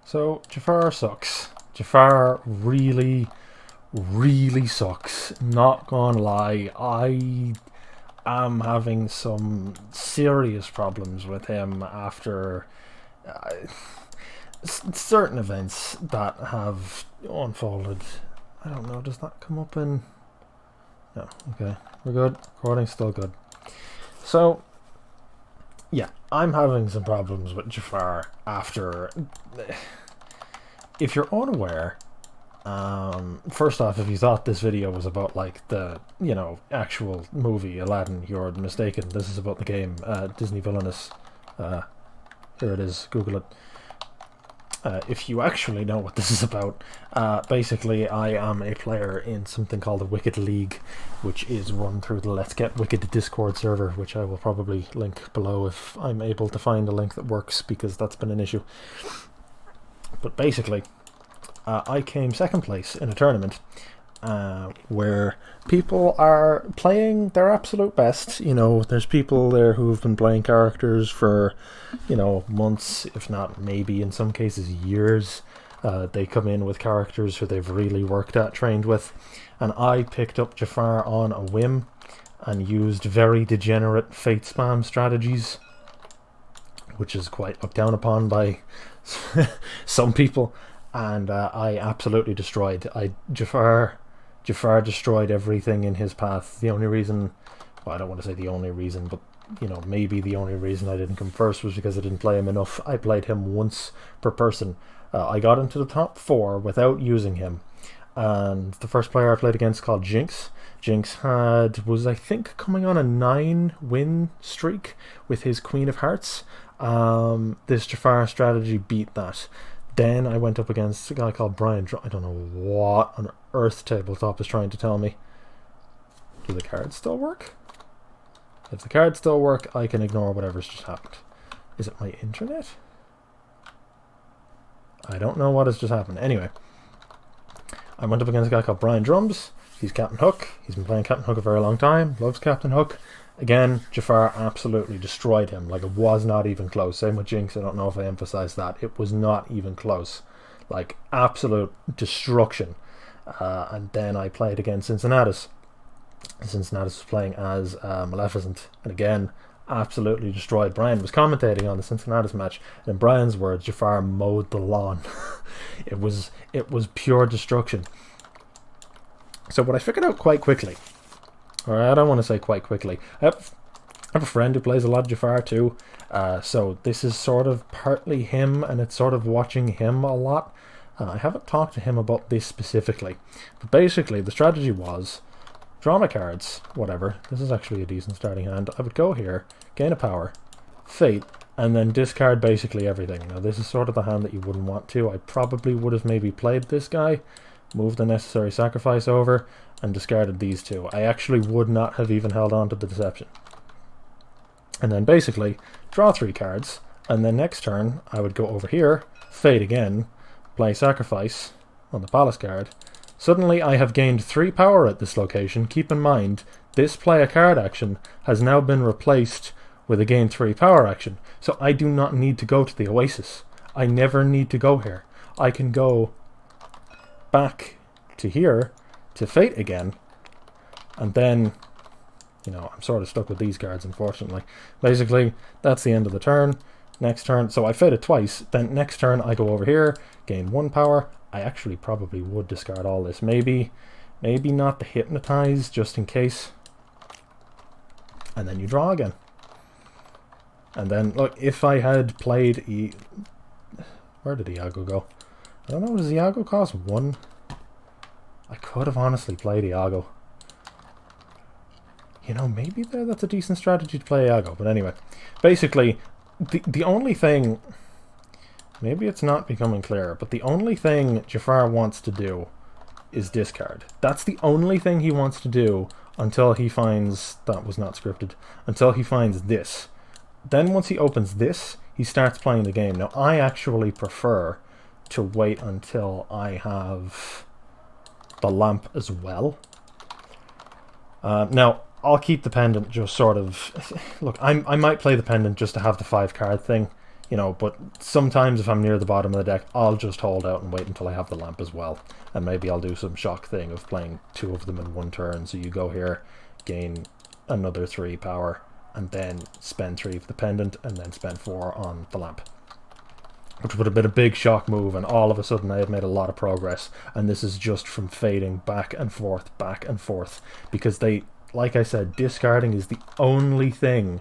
So, Jafar sucks. Jafar really, really sucks. Not gonna lie, I am having some serious problems with him after uh, certain events that have unfolded. I don't know, does that come up in... No, okay. We're good. Recording's still good. So, yeah, I'm having some problems with Jafar after... If you're unaware, first off, if you thought this video was about like the, actual movie Aladdin, you're mistaken. This is about the game, Disney Villainous. Here it is, Google it. If you actually know what this is about, basically I am a player in something called the Wicked League, which is run through the Let's Get Wicked Discord server, which I will probably link below if I'm able to find a link that works, because that's been an issue. But basically, I came second place in a tournament where people are playing their absolute best. There's people there who've been playing characters for, months, if not maybe in some cases years. They come in with characters who they've really worked at, trained with. And I picked up Jafar on a whim and used very degenerate fate spam strategies, which is quite looked down upon by some people, and I absolutely destroyed. Jafar destroyed everything in his path. The only reason, well, I don't want to say the only reason, but maybe the only reason I didn't come first was because I didn't play him enough. I played him once per person. I got into the top 4 without using him, and the first player I played against, called Jinx. Jinx was I think coming on a 9-win streak with his Queen of Hearts. This Jafar strategy beat that. Then I went up against a guy called Brian. I don't know what on earth Tabletop is trying to tell me. Do the cards still work? If the cards still work, I can ignore whatever's just happened. Is it my internet? I don't know what has just happened. Anyway, I went up against a guy called Brian Drums. He's Captain Hook. He's been playing Captain Hook a very long time. Loves Captain Hook. Again, Jafar absolutely destroyed him. Like, it was not even close. Same with Jinx. I don't know if I emphasized that. It was not even close. Like, absolute destruction. And then I played against Cincinnatus. Cincinnatus was playing as Maleficent. And again, absolutely destroyed. Brian was commentating on the Cincinnatus match. And in Brian's words, Jafar mowed the lawn. It was pure destruction. So what I figured out quite quickly, or I don't want to say quite quickly, I have a friend who plays a lot of Jafar too, so this is sort of partly him, and it's sort of watching him a lot. I haven't talked to him about this specifically, but basically the strategy was draw my cards, whatever. This is actually a decent starting hand. I would go here, gain a power, fate, and then discard basically everything. Now this is sort of the hand that you wouldn't want to. I probably would have maybe played this guy, moved the necessary sacrifice over, and discarded these two. I actually would not have even held on to the deception. And then basically draw 3 cards, and then next turn I would go over here, fade again, play sacrifice on the palace card. Suddenly I have gained 3 power at this location. Keep in mind, this play a card action has now been replaced with a gain 3 power action. So I do not need to go to the Oasis. I never need to go here. I can go back to here to fate again, and then I'm sort of stuck with these cards, unfortunately. Basically that's the end of the turn. Next turn, so I faded twice, then next turn I go over here, gain 1 power. I actually probably would discard all this, maybe not the hypnotize, just in case, and then you draw again. And then look, if I had played where did Iago go? I don't know, does Iago cost 1? I could have honestly played Iago. Maybe that's a decent strategy to play Iago. But anyway, basically, the only thing... Maybe it's not becoming clear, but the only thing Jafar wants to do is discard. That's the only thing he wants to do until he finds... That was not scripted. Until he finds this. Then once he opens this, he starts playing the game. Now, I actually prefer to wait until I have the lamp as well. Now, I'll keep the pendant just sort of... Look, I might play the pendant just to have the 5 card thing. you know, but sometimes if I'm near the bottom of the deck, I'll just hold out and wait until I have the lamp as well. And maybe I'll do some shock thing of playing 2 of them in 1 turn. So you go here, gain another 3 power, and then spend 3 for the pendant, and then spend 4 on the lamp. Which would have been a big shock move, and all of a sudden I have made a lot of progress. And this is just from fading back and forth, because they, like I said, discarding is the only thing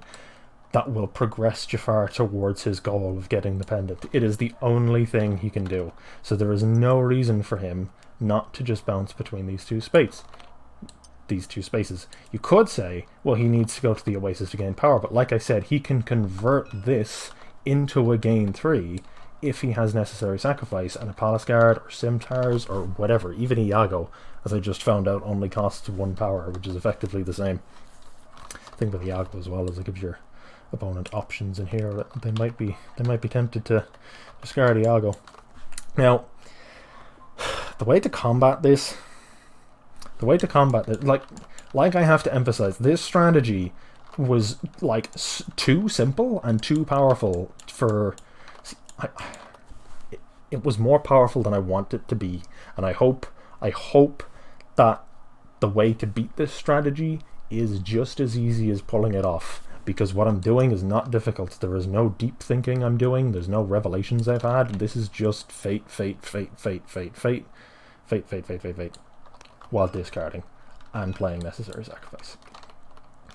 that will progress Jafar towards his goal of getting the pendant. It is the only thing he can do. So there is no reason for him not to just bounce between these two spaces. You could say, well, he needs to go to the Oasis to gain power, but like I said, he can convert this into a gain 3 if he has necessary sacrifice, and a Palace Guard or Simtars or whatever. Even Iago, as I just found out, only costs 1 power, which is effectively the same. The thing with Iago as well is it gives your opponent options in here. They might be tempted to discard Iago. Now, the way to combat this, like I have to emphasize, this strategy was like too simple and too powerful for. It was more powerful than I want it to be, and I hope that the way to beat this strategy is just as easy as pulling it off. Because what I'm doing is not difficult. There is no deep thinking I'm doing. There's no revelations I've had. This is just fate, while discarding and playing necessary sacrifice.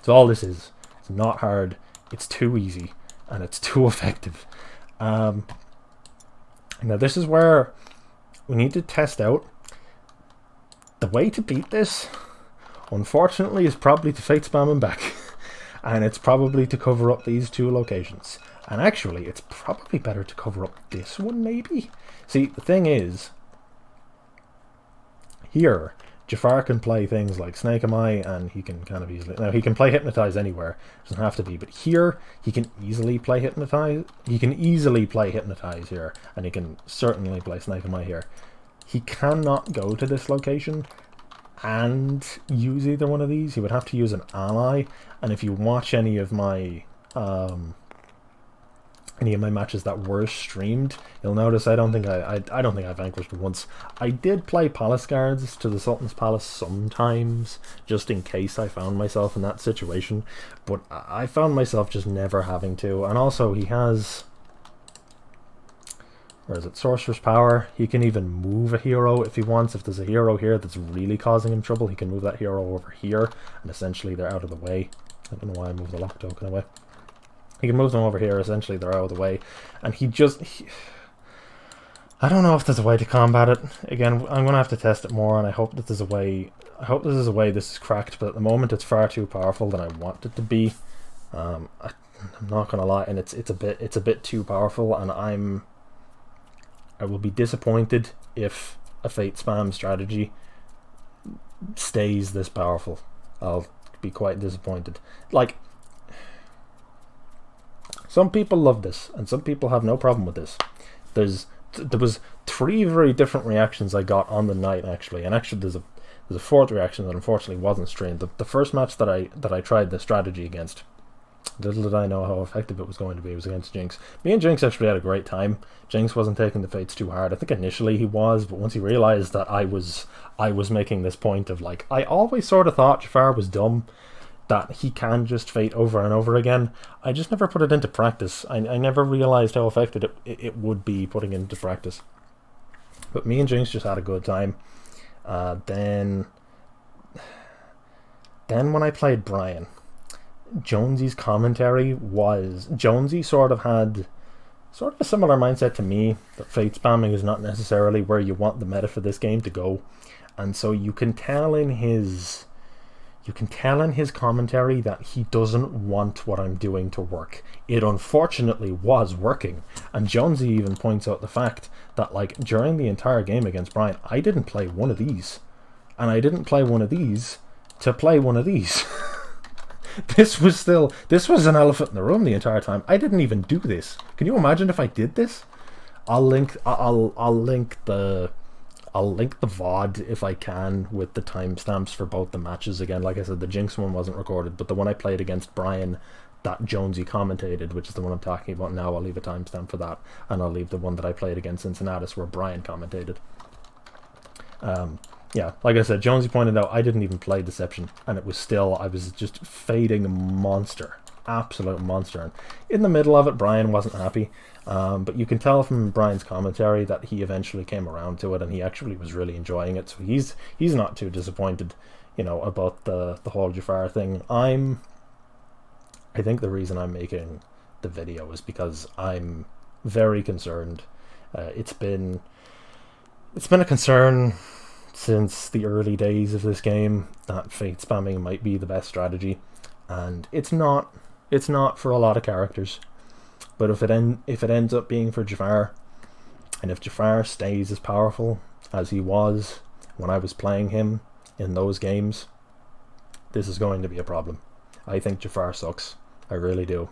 So all this is. It's not hard. It's too easy, and it's too effective. Now this is where we need to test out the way to beat this. Unfortunately, is probably to fate spam him back. And it's probably to cover up these 2 locations. And actually, it's probably better to cover up this one, maybe? See, the thing is, here, Jafar can play things like Snake Eye, and he can kind of easily... Now, he can play Hypnotize anywhere. It doesn't have to be. But here, he can easily play Hypnotize. He can easily play Hypnotize here. And he can certainly play Snake Eye here. He cannot go to this location and use either one of these. He would have to use an ally, and if you watch any of my matches that were streamed, you'll notice I don't think I vanquished once. I did play Palace Guards to the Sultan's Palace sometimes, just in case I found myself in that situation, but I found myself just never having to. And also he has, or is it Sorcerer's Power? He can even move a hero if he wants. If there's a hero here that's really causing him trouble, he can move that hero over here, and essentially they're out of the way. I don't know why I moved the lock token away. He can move them over here, essentially they're out of the way. And I don't know if there's a way to combat it. Again, I'm going to have to test it more, and I hope that there's a way. I hope this is a way this is cracked, but at the moment it's far too powerful than I want it to be. I'm not going to lie, and it's a bit too powerful, and I will be disappointed if a fate spam strategy stays this powerful. I'll be quite disappointed. Like, some people love this, and some people have no problem with this. There was 3 very different reactions I got on the night, actually, and actually there's a 4th reaction that unfortunately wasn't streamed. The first match that I tried this strategy against, little did I know how effective it was going to be. It was against Jinx. Me and Jinx actually had a great time. Jinx wasn't taking the fates too hard. I think initially he was, but once he realized that I was making this point of, like, I always sort of thought Jafar was dumb, that he can just fate over and over again. I just never put it into practice. I never realized how effective it would be putting it into practice. But me and Jinx just had a good time. Then when I played Brian, Jonesy's commentary was... Jonesy sort of had a similar mindset to me, that fate spamming is not necessarily where you want the meta for this game to go. And so you can tell in his commentary that he doesn't want what I'm doing to work. It unfortunately was working. And Jonesy even points out the fact that, like, during the entire game against Brian, I didn't play one of these. And I didn't play one of these to play one of these. This was an elephant in the room the entire time. I didn't even do this. Can you imagine if I did this? I'll link the VOD if I can with the timestamps for both the matches. Again, like I said, the Jinx one wasn't recorded, but the one I played against Brian that Jonesy commentated, which is the one I'm talking about now. I'll leave a timestamp for that, and I'll leave the one that I played against Cincinnatus where Brian commentated. Yeah, like I said, Jonesy pointed out I didn't even play Deception, and it was still, I was just fading a monster, absolute monster. And in the middle of it, Brian wasn't happy, but you can tell from Brian's commentary that he eventually came around to it, and he actually was really enjoying it. So he's not too disappointed, you know, about the whole Jafar thing. I think the reason I'm making the video is because I'm very concerned. It's been a concern since the early days of this game that fate spamming might be the best strategy, and it's not for a lot of characters. But if it ends up being for Jafar, and if Jafar stays as powerful as he was when I was playing him in those games, this is going to be a problem. I think Jafar sucks. I really do.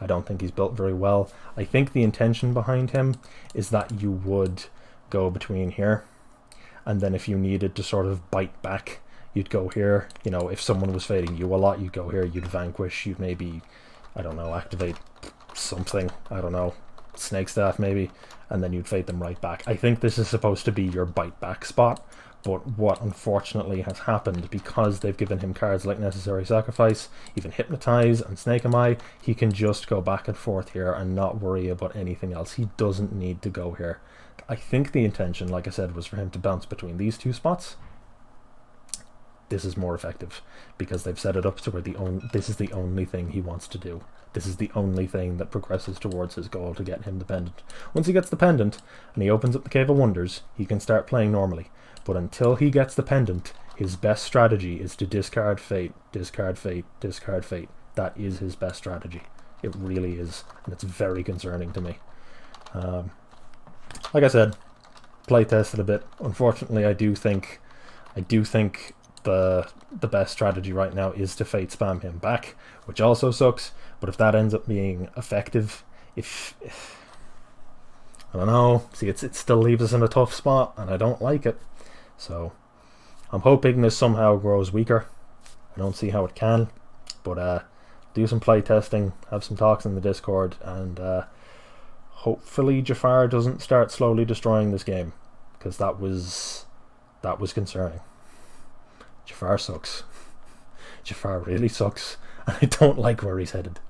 I don't think he's built very well. I think the intention behind him is that you would go between here, and then if you needed to sort of bite back, you'd go here. You know, if someone was fading you a lot, you'd go here, you'd vanquish, you'd maybe, I don't know, activate something, I don't know, Snake Staff maybe, and then you'd fade them right back. I think this is supposed to be your bite back spot, but what unfortunately has happened, because they've given him cards like Necessary Sacrifice, even Hypnotize and Snake Eye, he can just go back and forth here and not worry about anything else. He doesn't need to go here. I think the intention, like I said, was for him to bounce between these two spots. This is more effective because they've set it up to where this is the only thing he wants to do. This is the only thing that progresses towards his goal to get him the pendant. Once he gets the pendant and he opens up the Cave of Wonders, he can start playing normally. But until he gets the pendant, his best strategy is to discard fate, discard fate, discard fate. That is his best strategy. It really is, and it's very concerning to me. Like I said, play tested a bit. Unfortunately, I do think the best strategy right now is to fate spam him back, which also sucks. But if that ends up being effective, if I don't know, see, it still leaves us in a tough spot, and I don't like it. So I'm hoping this somehow grows weaker. I don't see how it can, but do some play testing, have some talks in the Discord, and hopefully Jafar doesn't start slowly destroying this game, because that was concerning. Jafar sucks. Jafar really sucks, and I don't like where he's headed.